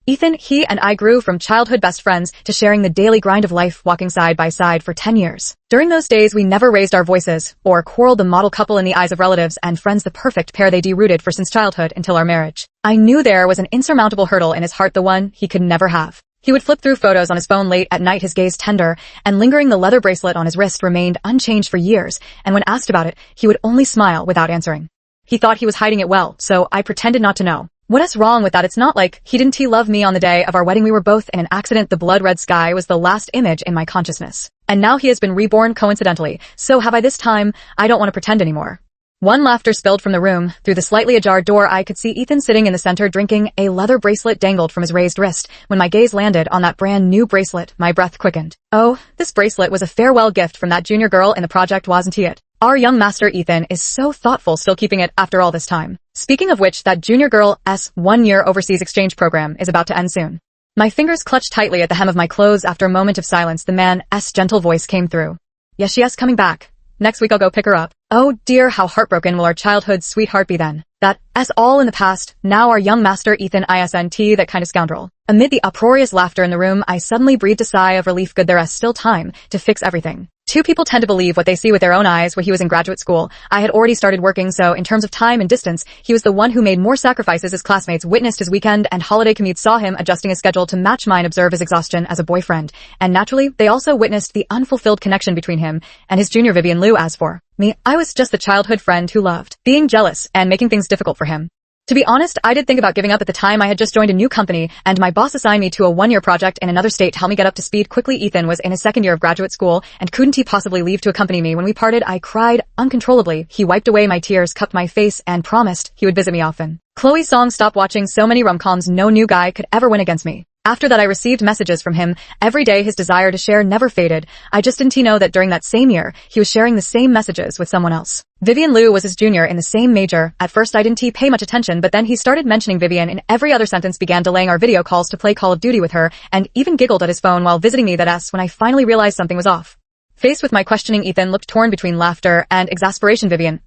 Ethan, he and I grew from childhood best friends to sharing the daily grind of life, walking side by side for 10 years. During those days, we never raised our voices or quarreled, the model couple in the eyes of relatives and friends, the perfect pair they'd rooted for since childhood until our marriage. I knew there was an insurmountable hurdle in his heart, the one he could never have. He would flip through photos on his phone late at night, his gaze tender and lingering. The leather bracelet on his wrist remained unchanged for years, and when asked about it, he would only smile without answering. He thought he was hiding it well, so I pretended not to know. What's wrong with that? It's not like he didn't love me. On the day of our wedding, we were both in an accident. The blood-red sky was the last image in my consciousness. And now he has been reborn coincidentally. So have I this time. I don't want to pretend anymore. One laughter spilled from the room. Through the slightly ajar door, I could see Ethan sitting in the center, drinking. A leather bracelet dangled from his raised wrist. When my gaze landed on that brand new bracelet, my breath quickened. Oh, this bracelet was a farewell gift from that junior girl in the project, wasn't it? Our young master Ethan is so thoughtful, still keeping it after all this time. Speaking of which, that junior girl's 1-year overseas exchange program is about to end soon. My fingers clutched tightly at the hem of my clothes. After a moment of silence, the man's gentle voice came through. Yes, coming back. Next week I'll go pick her up. Oh dear, how heartbroken will our childhood sweetheart be then. That's all in the past. Now our young master Ethan isn't that kind of scoundrel. Amid the uproarious laughter in the room, I suddenly breathed a sigh of relief. Good, there's still time to fix everything. Two people tend to believe what they see with their own eyes. When he was in graduate school, I had already started working, so in terms of time and distance, he was the one who made more sacrifices. His classmates witnessed his weekend and holiday commutes, saw him adjusting his schedule to match mine, observe his exhaustion as a boyfriend, and naturally, they also witnessed the unfulfilled connection between him and his junior Vivian Liu. As for me, I was just the childhood friend who loved being jealous and making things difficult for him. To be honest, I did think about giving up at the time. I had just joined a new company, and my boss assigned me to a 1-year project in another state to help me get up to speed quickly. Ethan was in his 2nd year of graduate school, and couldn't he possibly leave to accompany me? When we parted, I cried uncontrollably. He wiped away my tears, cupped my face, and promised he would visit me often. Chloe's song, stop watching so many rom-coms, no new guy could ever win against me. After that, I received messages from him every day. His desire to share never faded. I just didn't know that during that same year, he was sharing the same messages with someone else. Vivian Liu was his junior in the same major. At first I didn't pay much attention, but then he started mentioning Vivian in every other sentence, began delaying our video calls to play Call of Duty with her, and even giggled at his phone while visiting me. When I finally realized something was off. Faced with my questioning, Ethan looked torn between laughter and exasperation. Vivian,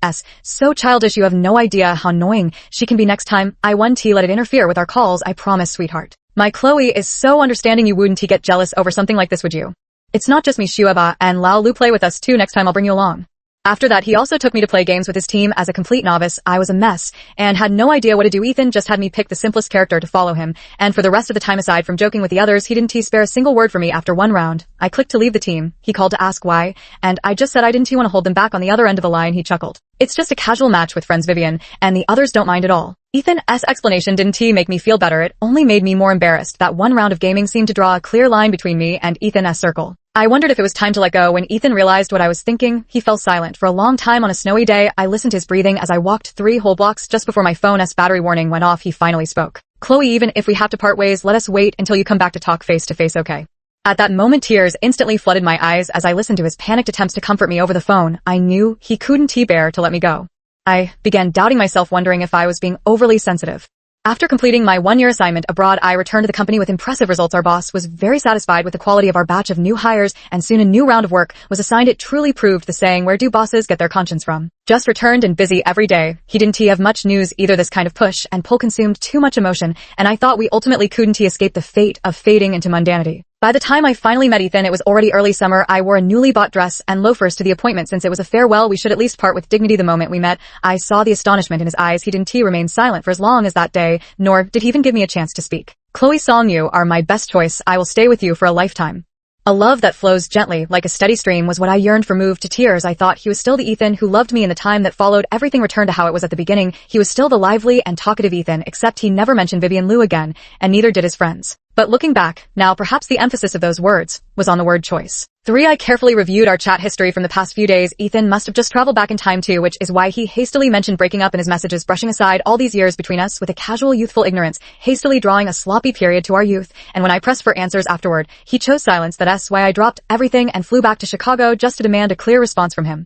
so childish, you have no idea how annoying she can be. Next time I won't let it interfere with our calls, I promise, sweetheart. My Chloe is so understanding. You wouldn't get jealous over something like this, would you? It's not just me. Shuaba and Lao Lu play with us too. Next time I'll bring you along. After that, he also took me to play games with his team. As a complete novice, I was a mess and had no idea what to do. Ethan just had me pick the simplest character to follow him, and for the rest of the time, aside from joking with the others, he didn't spare a single word for me. After one round, I clicked to leave the team. He called to ask why, and I just said I didn't want to hold them back. On the other end of the line, he chuckled. It's just a casual match with friends, Vivian, and the others don't mind at all. Ethan's explanation didn't make me feel better. It only made me more embarrassed. That one round of gaming seemed to draw a clear line between me and Ethan's circle. I wondered if it was time to let go. When Ethan realized what I was thinking, he fell silent. For a long time on a snowy day, I listened to his breathing as I walked 3 whole blocks. Just before my phone's battery warning went off, he finally spoke. Chloe, even if we have to part ways, let us wait until you come back to talk face to face, okay? At that moment, tears instantly flooded my eyes as I listened to his panicked attempts to comfort me over the phone. I knew he couldn't bear to let me go. I began doubting myself, wondering if I was being overly sensitive. After completing my 1-year assignment abroad, I returned to the company with impressive results. Our boss was very satisfied with the quality of our batch of new hires, and soon a new round of work was assigned. It truly proved the saying, where do bosses get their conscience from? Just returned and busy every day. He didn't have much news either. This kind of push and pull consumed too much emotion, and I thought we ultimately couldn't escape the fate of fading into mundanity. By the time I finally met Ethan, it was already early summer. I wore a newly bought dress and loafers to the appointment. Since it was a farewell, we should at least part with dignity. The moment we met, I saw the astonishment in his eyes. He didn't remain silent for as long as that day, nor did he even give me a chance to speak. Chloe Song, you are my best choice. I will stay with you for a lifetime. A love that flows gently, like a steady stream, was what I yearned for. Moved to tears, I thought he was still the Ethan who loved me. In the time that followed, everything returned to how it was at the beginning. He was still the lively and talkative Ethan, except he never mentioned Vivian Liu again, and neither did his friends. But looking back, now perhaps the emphasis of those words was on the word choice. 3. I carefully reviewed our chat history from the past few days. Ethan must have just traveled back in time too, which is why he hastily mentioned breaking up in his messages, brushing aside all these years between us with a casual youthful ignorance, hastily drawing a sloppy period to our youth. And when I pressed for answers afterward, he chose silence. That's why I dropped everything and flew back to Chicago just to demand a clear response from him.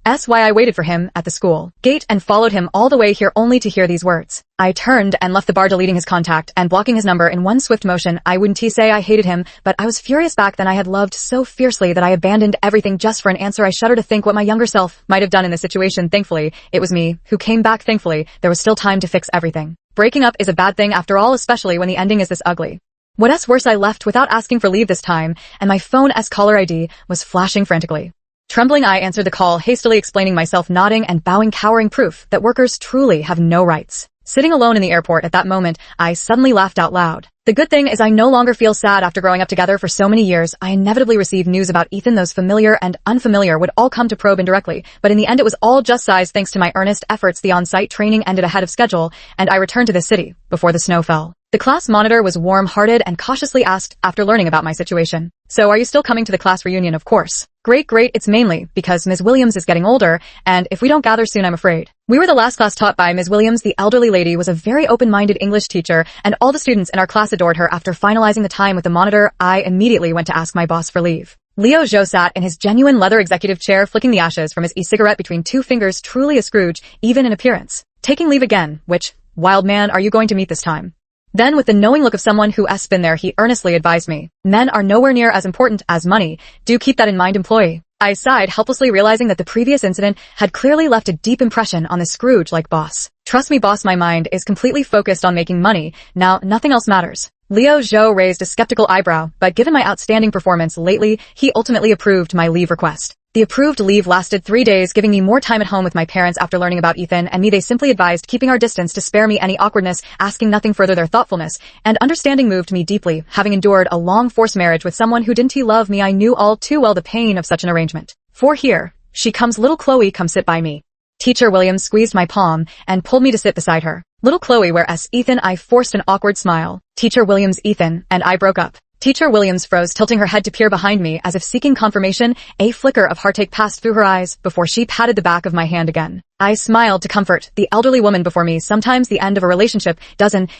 That's why I waited for him at the school gate and followed him all the way here only to hear these words. I turned and left the bar, deleting his contact and blocking his number in one swift motion. I wouldn't say I hated him, but I was furious back then. I had loved so fiercely that I abandoned everything just for an answer. I shudder to think what my younger self might have done in this situation. Thankfully, it was me who came back. Thankfully, there was still time to fix everything. Breaking up is a bad thing after all, especially when the ending is this ugly. What's worse, I left without asking for leave this time, and my phone's caller ID was flashing frantically. Trembling, I answered the call, hastily explaining myself, nodding and bowing, cowering proof that workers truly have no rights. Sitting alone in the airport at that moment, I suddenly laughed out loud. The good thing is I no longer feel sad after growing up together for so many years. I inevitably received news about Ethan. Those familiar and unfamiliar would all come to probe indirectly, but in the end it was all just size thanks to my earnest efforts. The on-site training ended ahead of schedule, and I returned to the city before the snow fell. The class monitor was warm-hearted and cautiously asked after learning about my situation. "So are you still coming to the class reunion?" "Of course." "Great, great. It's mainly because Ms. Williams is getting older, and if we don't gather soon, I'm afraid." We were the last class taught by Ms. Williams. The elderly lady was a very open-minded English teacher, and all the students in our class adored her. After finalizing the time with the monitor, I immediately went to ask my boss for leave. Leo Zhou sat in his genuine leather executive chair, flicking the ashes from his e-cigarette between two fingers, truly a Scrooge, even in appearance. "Taking leave again, which, wild man, are you going to meet this time?" Then, with the knowing look of someone who's been there, he earnestly advised me, "Men are nowhere near as important as money. Do keep that in mind, employee." I sighed, helplessly realizing that the previous incident had clearly left a deep impression on the Scrooge-like boss. "Trust me, boss, my mind is completely focused on making money. Now, nothing else matters." Leo Zhou raised a skeptical eyebrow, but given my outstanding performance lately, he ultimately approved my leave request. The approved leave lasted 3 days, giving me more time at home with my parents. After learning about Ethan and me, they simply advised keeping our distance to spare me any awkwardness, asking nothing further. Their thoughtfulness and understanding moved me deeply. Having endured a long forced marriage with someone who didn't love me, I knew all too well the pain of such an arrangement. "For here she comes, little Chloe, come sit by me." Teacher Williams squeezed my palm and pulled me to sit beside her. "Little Chloe, where's Ethan?" I forced an awkward smile. Teacher Williams, Ethan and I broke up. Teacher Williams froze, tilting her head to peer behind me as if seeking confirmation. A flicker of heartache passed through her eyes before she patted the back of my hand again. I smiled to comfort the elderly woman before me. Sometimes the end of a relationship doesn't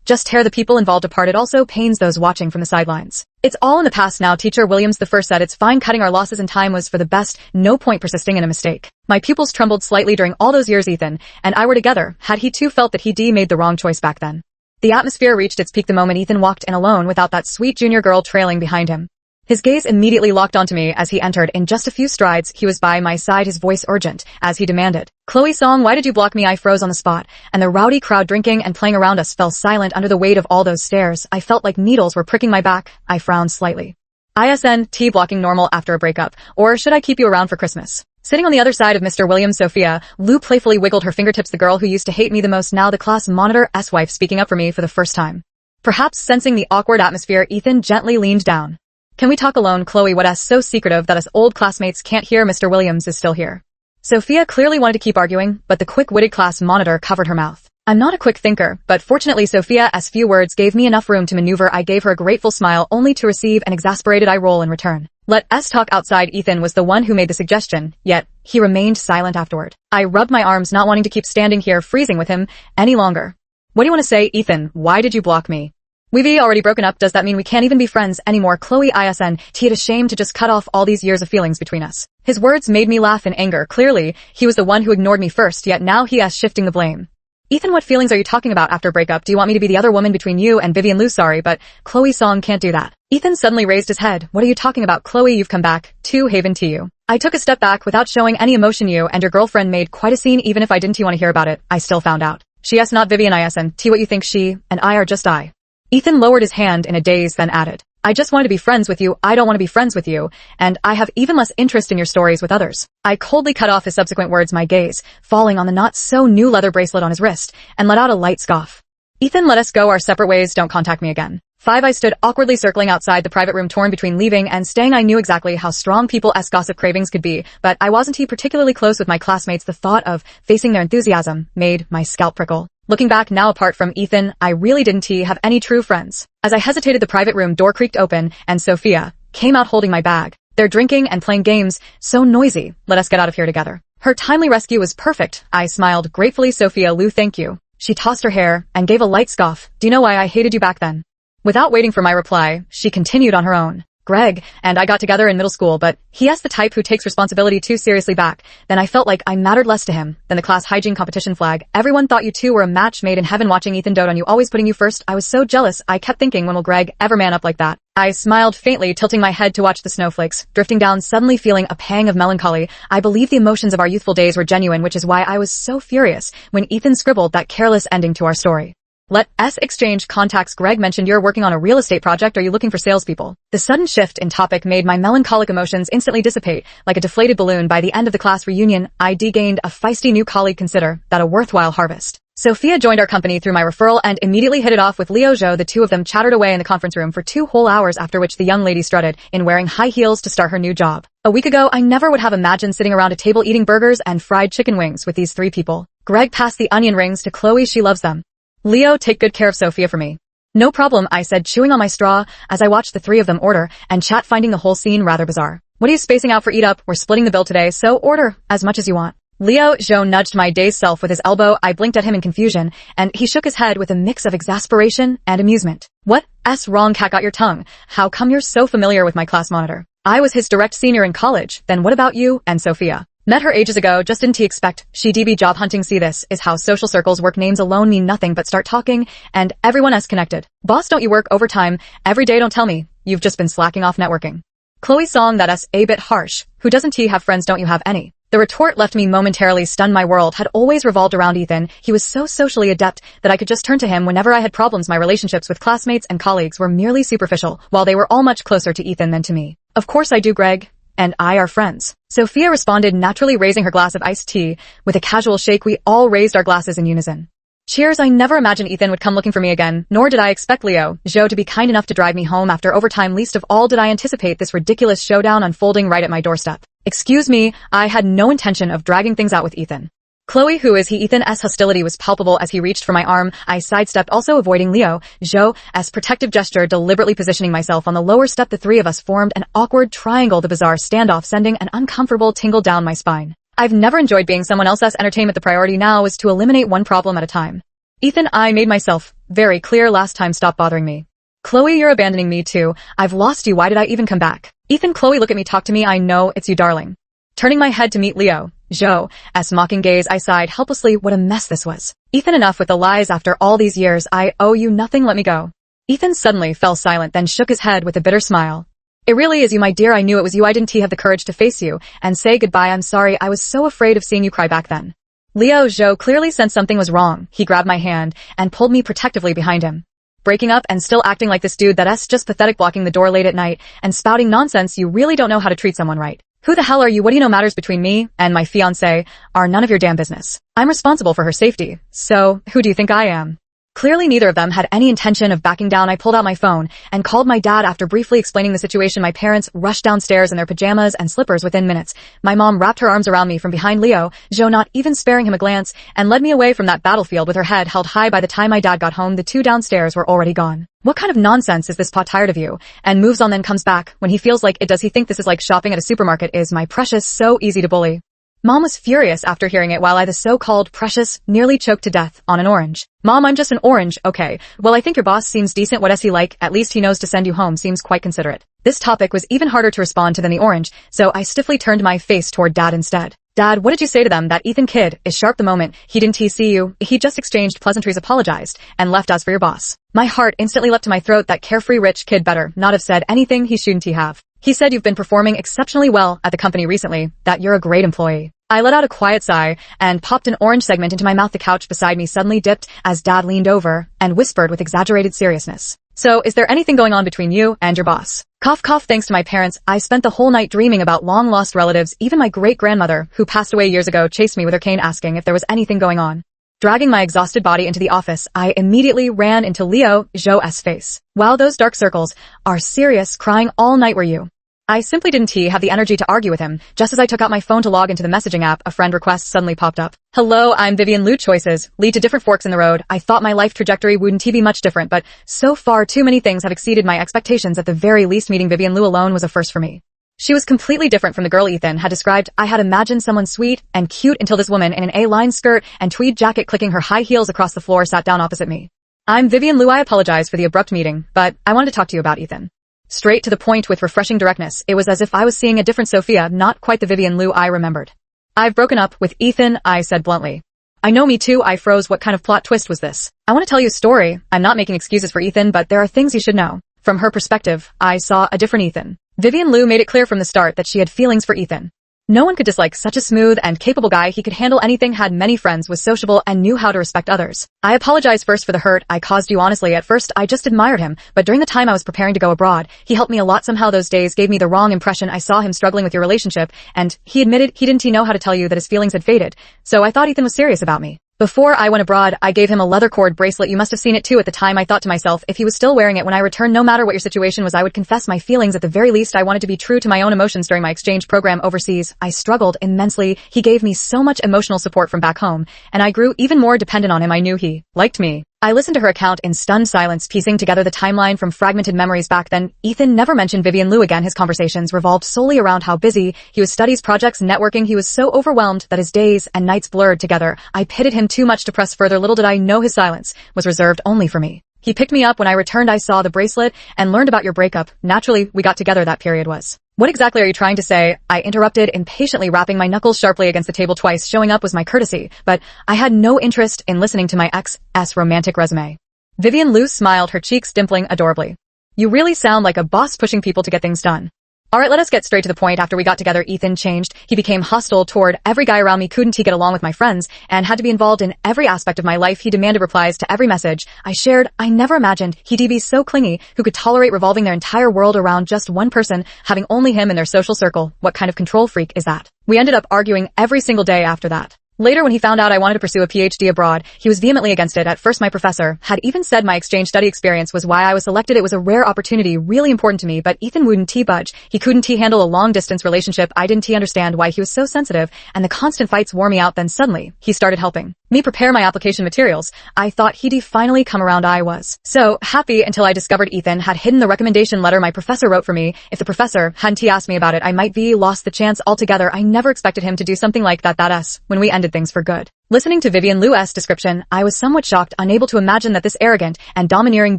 just tear the people involved apart. It also pains those watching from the sidelines. "It's all in the past now," Teacher Williams the first said. "It's fine. Cutting our losses in time was for the best. No point persisting in a mistake." My pupils trembled slightly. During all those years, Ethan and I were together. Had he too felt that he made the wrong choice back then? The atmosphere reached its peak the moment Ethan walked in alone without that sweet junior girl trailing behind him. His gaze immediately locked onto me as he entered. In just a few strides, he was by my side, his voice urgent, as he demanded, "Chloe Song, why did you block me?" I froze on the spot, and the rowdy crowd drinking and playing around us fell silent under the weight of all those stares. I felt like needles were pricking my back. I frowned slightly. "ISNT blocking normal after a breakup, or should I keep you around for Christmas?" Sitting on the other side of Mr. Williams, Sophia, Lou playfully wiggled her fingertips. The girl who used to hate me the most, now the class monitor's wife, speaking up for me for the first time. Perhaps sensing the awkward atmosphere, Ethan gently leaned down. "Can we talk alone, Chloe? What's so secretive that us old classmates can't hear? Mr. Williams is still here." Sophia clearly wanted to keep arguing, but the quick-witted class monitor covered her mouth. I'm not a quick thinker, but fortunately Sophia's few words gave me enough room to maneuver. I gave her a grateful smile, only to receive an exasperated eye roll in return. "Let's talk outside." Ethan was the one who made the suggestion, yet he remained silent afterward. I rubbed my arms, not wanting to keep standing here freezing with him any longer. "What do you want to say, Ethan? Why did you block me?" "We've already broken up. Does that mean we can't even be friends anymore?" Chloe isn't ashamed to just cut off all these years of feelings between us. His words made me laugh in anger. Clearly, he was the one who ignored me first, yet now he's shifting the blame. "Ethan, what feelings are you talking about after a breakup? Do you want me to be the other woman between you and Vivian Lou?" "Sorry, but Chloe Song can't do that." Ethan suddenly raised his head. "What are you talking about, Chloe? You've come back to Haven to you." I took a step back without showing any emotion. "You and your girlfriend made quite a scene. Even if I didn't want to hear about it, I still found out. She's not Vivian isn't what you think. She and I are just I." Ethan lowered his hand in a daze, then added, "I just want to be friends with you. I don't want to be friends with you, and I have even less interest in your stories with others." I coldly cut off his subsequent words, my gaze falling on the not-so-new leather bracelet on his wrist, and let out a light scoff. "Ethan, let us go our separate ways. Don't contact me again." 5. I stood awkwardly circling outside the private room, torn between leaving and staying. I knew exactly how strong people's gossip cravings could be, but I wasn't particularly close with my classmates. The thought of facing their enthusiasm made my scalp prickle. Looking back now, apart from Ethan, I really didn't have any true friends. As I hesitated, the private room door creaked open, and Sophia came out holding my bag. "They're drinking and playing games. So noisy. Let us get out of here together." Her timely rescue was perfect. I smiled gratefully. "Sophia Lou, thank you." She tossed her hair and gave a light scoff. "Do you know why I hated you back then?" Without waiting for my reply, she continued on her own. "Greg and I got together in middle school, but he's the type who takes responsibility too seriously. Back then I felt like I mattered less to him than the class hygiene competition flag. Everyone thought you two were a match made in heaven. Watching Ethan dote on you, always putting you first, I was so jealous. I kept thinking, when will Greg ever man up like that?" I smiled faintly, tilting my head to watch the snowflakes, drifting down, suddenly feeling a pang of melancholy. I believe the emotions of our youthful days were genuine, which is why I was so furious when Ethan scribbled that careless ending to our story. Let's exchange contacts. Greg mentioned you're working on a real estate project. Are you looking for salespeople? The sudden shift in topic made my melancholic emotions instantly dissipate like a deflated balloon. By the end of the class reunion, I gained a feisty new colleague. Consider that a worthwhile harvest. Sophia joined our company through my referral and immediately hit it off with Leo Zhou. The two of them chattered away in the conference room for 2 whole hours, after which the young lady strutted in wearing high heels to start her new job. A week ago, I never would have imagined sitting around a table eating burgers and fried chicken wings with these 3 people. Greg passed the onion rings to Chloe. She loves them. Leo, take good care of Sophia for me. No problem, I said, chewing on my straw as I watched the 3 of them order and chat, finding the whole scene rather bizarre. What are you spacing out for? Eat up, we're splitting the bill today, so order as much as you want. Leo Zhou nudged my dazed self with his elbow. I blinked at him in confusion, and he shook his head with a mix of exasperation and amusement. What's wrong? Cat got your tongue. How come you're so familiar with my class monitor? I was his direct senior in college. Then what about you and Sophia? Met her ages ago, just didn't expect. She DB job hunting. See, this is how social circles work. Names alone mean nothing, but start talking and everyone is connected. Boss, don't you work overtime every day? Don't tell me you've just been slacking off networking. Chloe's song, that's a bit harsh. Who doesn't have friends? Don't you have any? The retort left me momentarily stunned. My world had always revolved around Ethan. He was so socially adept that I could just turn to him whenever I had problems. My relationships with classmates and colleagues were merely superficial, while they were all much closer to Ethan than to me. Of course I do. Greg and I are friends. Sophia responded, naturally raising her glass of iced tea. With a casual shake, we all raised our glasses in unison. Cheers. I never imagined Ethan would come looking for me again, nor did I expect Leo Zhou to be kind enough to drive me home after overtime. Least of all did I anticipate this ridiculous showdown unfolding right at my doorstep. Excuse me, I had no intention of dragging things out with Ethan. Chloe, who is he? Ethan's hostility was palpable as he reached for my arm. I sidestepped, also avoiding Leo Zhou's protective gesture, deliberately positioning myself on the lower step. The 3 of us formed an awkward triangle, the bizarre standoff sending an uncomfortable tingle down my spine. I've never enjoyed being someone else's entertainment. The priority now was to eliminate one problem at a time. Ethan, I made myself very clear last time. Stop bothering me. Chloe, you're abandoning me too. I've lost you. Why did I even come back? Ethan, Chloe, look at me. Talk to me. I know it's you, darling. Turning my head to meet Leo Zhou's mocking gaze, I sighed helplessly. What a mess this was. Ethan, enough with the lies. After all these years, I owe you nothing. Let me go. Ethan suddenly fell silent, then shook his head with a bitter smile. It really is you, my dear. I knew it was you. I didn't have the courage to face you and say goodbye. I'm sorry. I was so afraid of seeing you cry back then. Leo Zhou clearly sensed something was wrong. He grabbed my hand and pulled me protectively behind him. Breaking up and still acting like this dude? That's just pathetic. Blocking the door late at night and spouting nonsense. You really don't know how to treat someone right. Who the hell are you? What do you know? Matters between me and my fiancé are none of your damn business. I'm responsible for her safety. So, who do you think I am? Clearly neither of them had any intention of backing down. I pulled out my phone and called my dad. After briefly explaining the situation, my parents rushed downstairs in their pajamas and slippers within minutes. My mom wrapped her arms around me from behind Leo Zhou, not even sparing him a glance, and led me away from that battlefield with her head held high. By the time my dad got home, the 2 downstairs were already gone. What kind of nonsense is this? Pot tired of you and moves on, then comes back when he feels like it. Does he think this is like shopping at a supermarket? Is my precious so easy to bully? Mom was furious after hearing it, while I, the so-called precious, nearly choked to death on an orange. Mom, I'm just an orange. Okay, well, I think your boss seems decent. What is he like? At least he knows to send you home. Seems quite considerate. This topic was even harder to respond to than the orange, so I stiffly turned my face toward Dad instead. Dad, what did you say to them? That Ethan kid is sharp. The moment he didn't see you, he just exchanged pleasantries, apologized, and left. As for your boss, my heart instantly leapt to my throat. That carefree rich kid better not have said anything he shouldn't have. He said you've been performing exceptionally well at the company recently, that you're a great employee. I let out a quiet sigh and popped an orange segment into my mouth. The couch beside me suddenly dipped as Dad leaned over and whispered with exaggerated seriousness. So, is there anything going on between you and your boss? Cough, cough. Thanks to my parents, I spent the whole night dreaming about long-lost relatives. Even my great-grandmother, who passed away years ago, chased me with her cane asking if there was anything going on. Dragging my exhausted body into the office, I immediately ran into Leo Zhou's face. Wow, those dark circles are serious. Crying all night, were you? I simply didn't have the energy to argue with him. Just as I took out my phone to log into the messaging app, a friend request suddenly popped up. Hello, I'm Vivian Liu. Choices lead to different forks in the road. I thought my life trajectory wouldn't be much different, but so far too many things have exceeded my expectations. At the very least, meeting Vivian Liu alone was a first for me. She was completely different from the girl Ethan had described. I had imagined someone sweet and cute until this woman in an A-line skirt and tweed jacket, clicking her high heels across the floor, sat down opposite me. I'm Vivian Liu. I apologize for the abrupt meeting, but I wanted to talk to you about Ethan. Straight to the point with refreshing directness, it was as if I was seeing a different Sophia, not quite the Vivian Liu I remembered. I've broken up with Ethan, I said bluntly. I know, me too. I froze. What kind of plot twist was this? I want to tell you a story. I'm not making excuses for Ethan, but there are things you should know. From her perspective, I saw a different Ethan. Vivian Liu made it clear from the start that she had feelings for Ethan. No one could dislike such a smooth and capable guy. He could handle anything, had many friends, was sociable, and knew how to respect others. I apologize first for the hurt I caused you. Honestly, at first I just admired him, but during the time I was preparing to go abroad, he helped me a lot. Somehow those days gave me the wrong impression. I saw him struggling with your relationship, and he admitted he didn't know how to tell you that his feelings had faded, so I thought Ethan was serious about me. Before I went abroad, I gave him a leather cord bracelet. You must have seen it too. At the time I thought to myself, if he was still wearing it when I returned, no matter what your situation was, I would confess my feelings. At the very least, I wanted to be true to my own emotions. During my exchange program overseas, I struggled immensely. He gave me so much emotional support from back home, and I grew even more dependent on him. I knew he liked me. I listened to her account in stunned silence, piecing together the timeline from fragmented memories back then. Ethan never mentioned Vivian Liu again. His conversations revolved solely around how busy he was, studies, projects, networking. He was so overwhelmed that his days and nights blurred together. I pitied him too much to press further. Little did I know his silence was reserved only for me. He picked me up when I returned. I saw the bracelet and learned about your breakup. Naturally, we got together. That period was. What exactly are you trying to say? I interrupted, impatiently, rapping my knuckles sharply against the table twice. Showing up was my courtesy, but I had no interest in listening to my ex's romantic resume. Vivian Liu smiled, her cheeks dimpling adorably. You really sound like a boss pushing people to get things done. Alright, let us get straight to the point. After we got together, Ethan changed. He became hostile toward every guy around me. Couldn't he get along with my friends and had to be involved in every aspect of my life? He demanded replies to every message I shared. I never imagined he'd be so clingy, who could tolerate revolving their entire world around just one person, having only him in their social circle. What kind of control freak is that? We ended up arguing every single day after that. Later, when he found out I wanted to pursue a PhD abroad, he was vehemently against it. At first, my professor had even said my exchange study experience was why I was selected. It was a rare opportunity, really important to me, but Ethan wouldn't budge. He couldn't handle a long-distance relationship. I didn't understand why he was so sensitive, and the constant fights wore me out. Then suddenly, he started helping me prepare my application materials. I thought he'd finally come around. I was so happy until I discovered Ethan had hidden the recommendation letter my professor wrote for me. If the professor hadn't asked me about it, I might be lost the chance altogether. I never expected him to do something like that. When we ended things for good. Listening to Vivian Liu's description, I was somewhat shocked, unable to imagine that this arrogant and domineering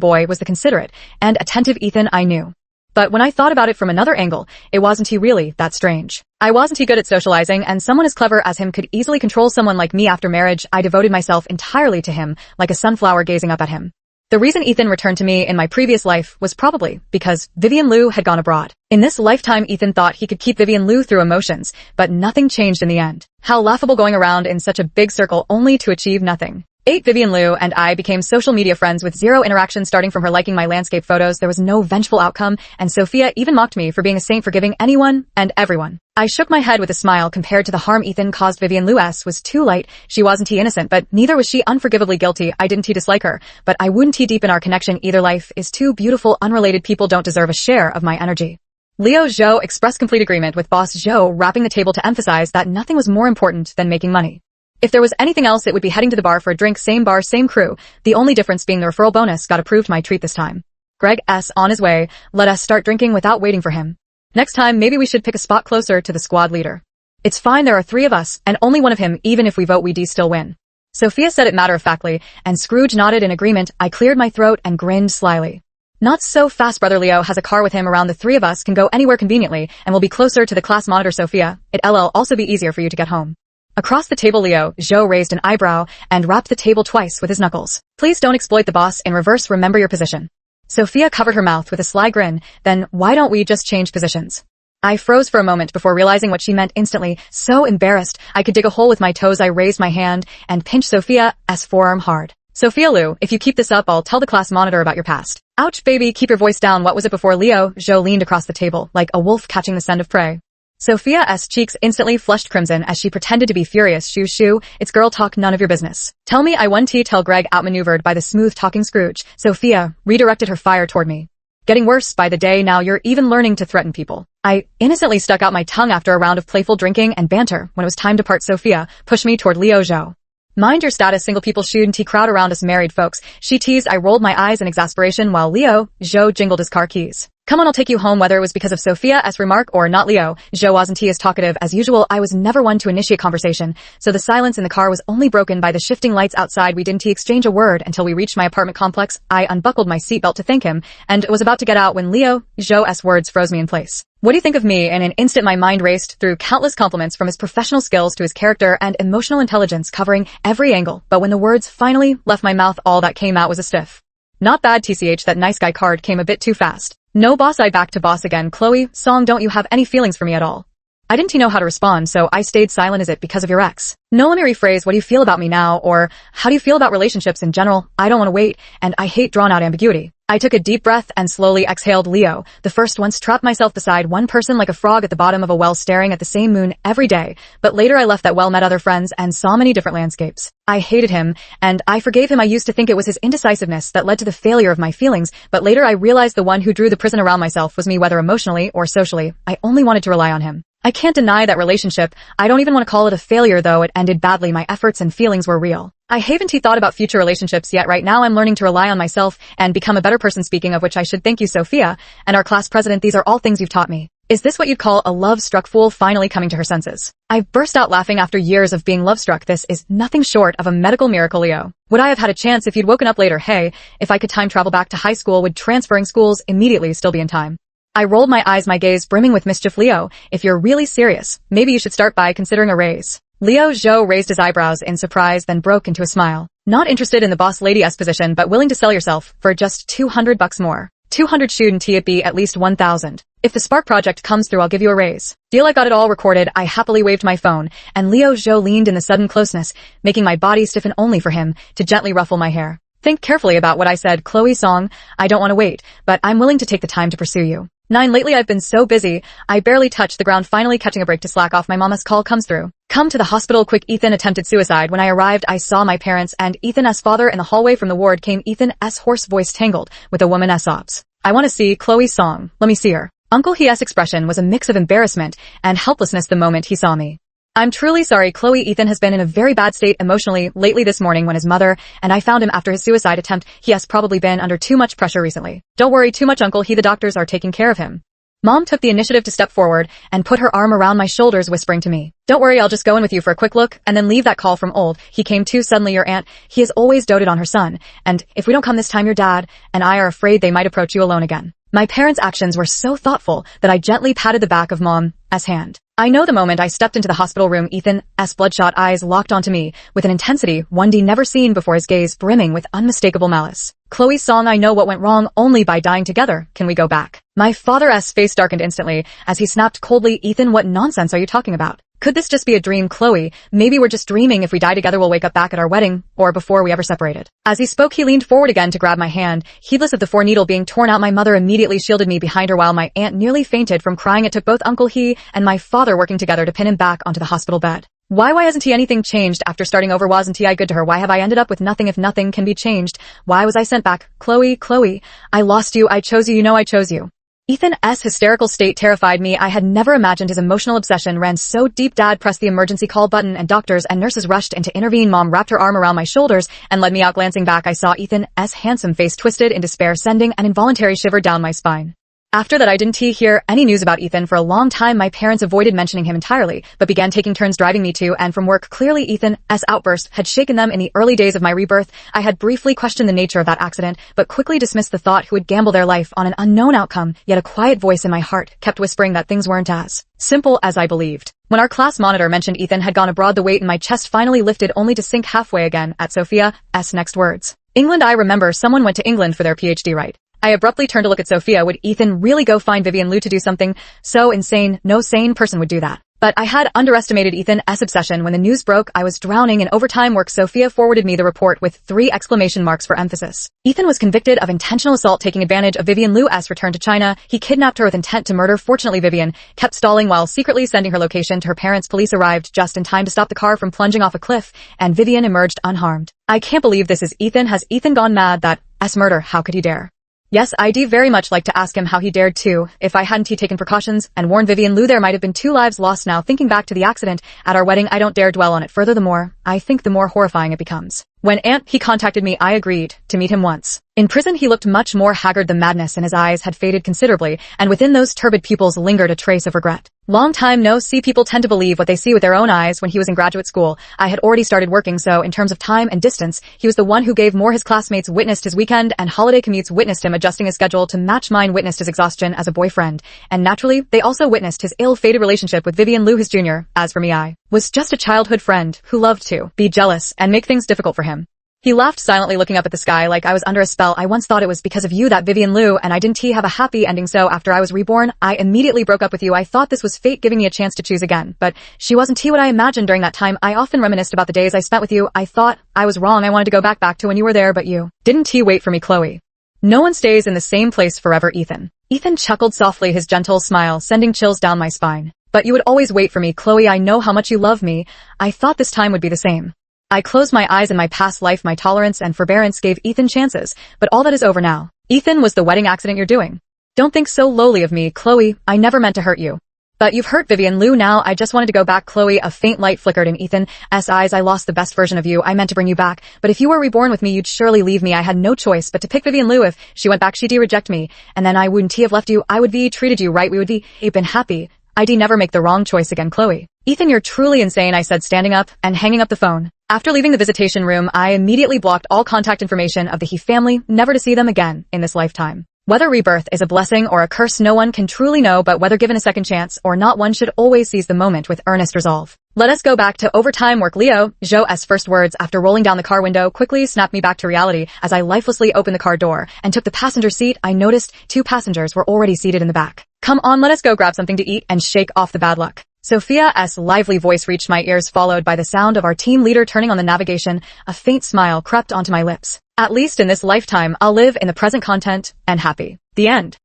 boy was the considerate and attentive Ethan I knew. But when I thought about it from another angle, it wasn't he really that strange. I wasn't he good at socializing, and someone as clever as him could easily control someone like me. After marriage, I devoted myself entirely to him, like a sunflower gazing up at him. The reason Ethan returned to me in my previous life was probably because Vivian Liu had gone abroad. In this lifetime, Ethan thought he could keep Vivian Liu through emotions, but nothing changed in the end. How laughable, going around in such a big circle only to achieve nothing. 8. Vivian Liu and I became social media friends with zero interaction. Starting from her liking my landscape photos, there was no vengeful outcome, and Sophia even mocked me for being a saint, forgiving anyone and everyone. I shook my head with a smile. Compared to the harm Ethan caused, Vivian Liu's was too light. She wasn't innocent, but neither was she unforgivably guilty. I didn't dislike her, but I wouldn't deepen our connection either. Life is too beautiful. Unrelated people don't deserve a share of my energy. Liu Zhou expressed complete agreement with boss Zhou, rapping the table to emphasize that nothing was more important than making money. If there was anything else, it would be heading to the bar for a drink. Same bar, same crew. The only difference being the referral bonus got approved. My treat this time. Greg S. on his way. Let us start drinking without waiting for him. Next time, maybe we should pick a spot closer to the squad leader. It's fine, there are 3 of us, and only one of him. Even if we vote, we still win. Sophia said it matter-of-factly, and Scrooge nodded in agreement. I cleared my throat and grinned slyly. Not so fast, brother. Leo has a car with him around. The 3 of us can go anywhere conveniently, and we'll be closer to the class monitor. Sophia, it'll also be easier for you to get home. Across the table, Liu Zhou raised an eyebrow and rapped the table twice with his knuckles. Please don't exploit the boss. In reverse, remember your position. Sophia covered her mouth with a sly grin. Then why don't we just change positions? I froze for a moment before realizing what she meant. Instantly, so embarrassed, I could dig a hole with my toes. I raised my hand and pinched Sophia's forearm hard. Sophia Liu, if you keep this up, I'll tell the class monitor about your past. Ouch, baby, keep your voice down. What was it before? Liu Zhou leaned across the table, like a wolf catching the scent of prey. Sophia's cheeks instantly flushed crimson as she pretended to be furious. Shoo, it's girl talk, none of your business. Tell me I won. Tell Greg, outmaneuvered by the smooth-talking Scrooge. Sophia redirected her fire toward me. Getting worse by the day now. You're even learning to threaten people. I innocently stuck out my tongue after a round of playful drinking and banter. When it was time to part, Sophia pushed me toward Liu Zhou. Mind your status, single people shouldn't crowd around us married folks, she teased. I rolled my eyes in exasperation while Liu Zhou jingled his car keys. Come on, I'll take you home. Whether it was because of Sophia's remark or not, Liu Zhou wasn't as talkative as usual. I was never one to initiate conversation, so the silence in the car was only broken by the shifting lights outside. We didn't exchange a word until we reached my apartment complex. I unbuckled my seatbelt to thank him and was about to get out when Liu Zhou's words froze me in place. What do you think of me? In an instant, my mind raced through countless compliments, from his professional skills to his character and emotional intelligence, covering every angle. But when the words finally left my mouth, all that came out was a stiff Not bad TCH, that nice guy card came a bit too fast. No boss, I back to boss again. Chloe, Song, don't you have any feelings for me at all? I didn't know how to respond, so I stayed silent. Is it because of your ex? No, let me rephrase, what do you feel about me now, or how do you feel about relationships in general? I don't want to wait, and I hate drawn-out ambiguity. I took a deep breath and slowly exhaled. Leo, the first once trapped myself beside one person like a frog at the bottom of a well staring at the same moon every day, but later I left that well, met other friends, and saw many different landscapes. I hated him, and I forgave him. I used to think it was his indecisiveness that led to the failure of my feelings, but later I realized the one who drew the prison around myself was me, whether emotionally or socially. I only wanted to rely on him. I can't deny that relationship. I don't even want to call it a failure, though it ended badly. My efforts and feelings were real. I haven't thought about future relationships yet. Right now I'm learning to rely on myself and become a better person. Speaking of which, I should thank you, Sophia, and our class president. These are all things you've taught me. Is this what you'd call a love-struck fool finally coming to her senses? I burst out laughing after years of being love-struck. This is nothing short of a medical miracle, Leo. Would I have had a chance if you'd woken up later? Hey, if I could time travel back to high school, would transferring schools immediately still be in time? I rolled my eyes, my gaze brimming with mischief. Leo, if you're really serious, maybe you should start by considering a raise. Leo Zhou raised his eyebrows in surprise, then broke into a smile. Not interested in the boss lady's position, but willing to sell yourself for just $200 more. 200 shouldn't it be at least 1,000? If the Spark project comes through, I'll give you a raise. Deal. I got it all recorded. I happily waved my phone, and Leo Zhou leaned in the sudden closeness, making my body stiffen only for him to gently ruffle my hair. Think carefully about what I said. Chloe Song, I don't want to wait, but I'm willing to take the time to pursue you. 9. Lately I've been so busy, I barely touched the ground. Finally catching a break to slack off. My mama's call comes through. Come to the hospital quick. Ethan attempted suicide. When I arrived, I saw my parents and Ethan's father in the hallway. From the ward came Ethan's hoarse voice tangled with a woman's sobs. I want to see Chloe Song. Let me see her. Uncle He's expression was a mix of embarrassment and helplessness the moment he saw me. I'm truly sorry, Chloe. Ethan has been in a very bad state emotionally lately. This morning when his mother and I found him after his suicide attempt, he has probably been under too much pressure recently. Don't worry too much, Uncle. The doctors are taking care of him. Mom took the initiative to step forward and put her arm around my shoulders, whispering to me, don't worry, I'll just go in with you for a quick look and then leave. That call from old he came too suddenly. Your aunt, he has always doted on her son, and if we don't come this time, your dad and I are afraid they might approach you alone again. My parents' actions were so thoughtful that I gently patted the back of Mom's hand. I know the moment I stepped into the hospital room, Ethan's bloodshot eyes locked onto me with an intensity 1D never seen before, his gaze brimming with unmistakable malice. Chloe Song, I know what went wrong only by dying together. Can we go back? My father's face darkened instantly as he snapped coldly, Ethan, what nonsense are you talking about? Could this just be a dream, Chloe? Maybe we're just dreaming. If we die together, we'll wake up back at our wedding, or before we ever separated. As he spoke, he leaned forward again to grab my hand, heedless of the needle being torn out. My mother immediately shielded me behind her while my aunt nearly fainted from crying. It took both Uncle He and my father working together to pin him back onto the hospital bed. Why hasn't anything changed after starting over? Wasn't I good to her? Why have I ended up with nothing if nothing can be changed? Why was I sent back? Chloe, I lost you. I chose you. I chose you. Ethan's hysterical state terrified me. I had never imagined his emotional obsession ran so deep. Dad pressed the emergency call button and doctors and nurses rushed in to intervene. Mom wrapped her arm around my shoulders and led me out. Glancing back, I saw Ethan's handsome face twisted in despair, sending an involuntary shiver down my spine. After that, I didn't hear any news about Ethan for a long time. My parents avoided mentioning him entirely, but began taking turns driving me to and from work. Clearly, Ethan's outburst had shaken them. In the early days of my rebirth, I had briefly questioned the nature of that accident, but quickly dismissed the thought who would gamble their life on an unknown outcome. Yet a quiet voice in my heart kept whispering that things weren't as simple as I believed. When our class monitor mentioned Ethan had gone abroad, the weight in my chest finally lifted, only to sink halfway again at Sophia's next words. England. I remember someone went to England for their PhD, right? I abruptly turned to look at Sophia. Would Ethan really go find Vivian Liu to do something so insane? No sane person would do that. But I had underestimated Ethan's obsession. When the news broke, I was drowning in overtime work. Sophia forwarded me the report with 3 exclamation marks for emphasis. Ethan was convicted of intentional assault, taking advantage of Vivian Liu's return to China. He kidnapped her with intent to murder. Fortunately, Vivian kept stalling while secretly sending her location to her parents. Police arrived just in time to stop the car from plunging off a cliff, and Vivian emerged unharmed. I can't believe this is Ethan. Has Ethan gone mad? That's murder. How could he dare? Yes, I'd very much like to ask him how he dared to. If I hadn't taken precautions and warned Vivian Liu, there might have been 2 lives lost. Now, thinking back to the accident at our wedding, I don't dare dwell on it further. The more I think, the more horrifying it becomes. When he contacted me, I agreed to meet him once. In prison, he looked much more haggard. The madness in his eyes had faded considerably, and within those turbid pupils lingered a trace of regret. Long time no see. People tend to believe what they see with their own eyes. When he was in graduate school, I had already started working, so in terms of time and distance, he was the one who gave more. His classmates witnessed his weekend and holiday commutes, witnessed him adjusting his schedule to match mine, witnessed his exhaustion as a boyfriend, and naturally, they also witnessed his ill-fated relationship with Vivian Liu, his junior. As for me, I was just a childhood friend who loved to be jealous and make things difficult for him. He laughed silently, looking up at the sky like I was under a spell. I once thought it was because of you that Vivian Liu and I didn't have a happy ending, so after I was reborn, I immediately broke up with you. I thought this was fate giving me a chance to choose again, but she wasn't what I imagined during that time. I often reminisced about the days I spent with you. I thought I was wrong. I wanted to go back to when you were there, but you didn't wait for me, Chloe. No one stays in the same place forever, Ethan. Ethan chuckled softly, his gentle smile sending chills down my spine. But you would always wait for me, Chloe. I know how much you love me. I thought this time would be the same. I closed my eyes. In my past life, my tolerance and forbearance gave Ethan chances, but all that is over now. Ethan, was the wedding accident you're doing. Don't think so lowly of me, Chloe. I never meant to hurt you. But you've hurt Vivian Liu now. I just wanted to go back, Chloe. A faint light flickered in Ethan's eyes. I lost the best version of you. I meant to bring you back, but if you were reborn with me, you'd surely leave me. I had no choice but to pick Vivian Liu. If she went back, she'd reject me, and then I wouldn't have left you. I would be treated you right. We would be been happy. I'd never make the wrong choice again, Chloe. Ethan, you're truly insane, I said, standing up and hanging up the phone. After leaving the visitation room, I immediately blocked all contact information of the He family, never to see them again in this lifetime. Whether rebirth is a blessing or a curse, no one can truly know, but whether given a second chance or not, one should always seize the moment with earnest resolve. Let us go back to overtime work, Leo. Zhou's first words after rolling down the car window quickly snapped me back to reality. As I lifelessly opened the car door and took the passenger seat, I noticed 2 passengers were already seated in the back. Come on, let us go grab something to eat and shake off the bad luck. Sophia's lively voice reached my ears, followed by the sound of our team leader turning on the navigation. A faint smile crept onto my lips. At least in this lifetime, I'll live in the present, content and happy. The end.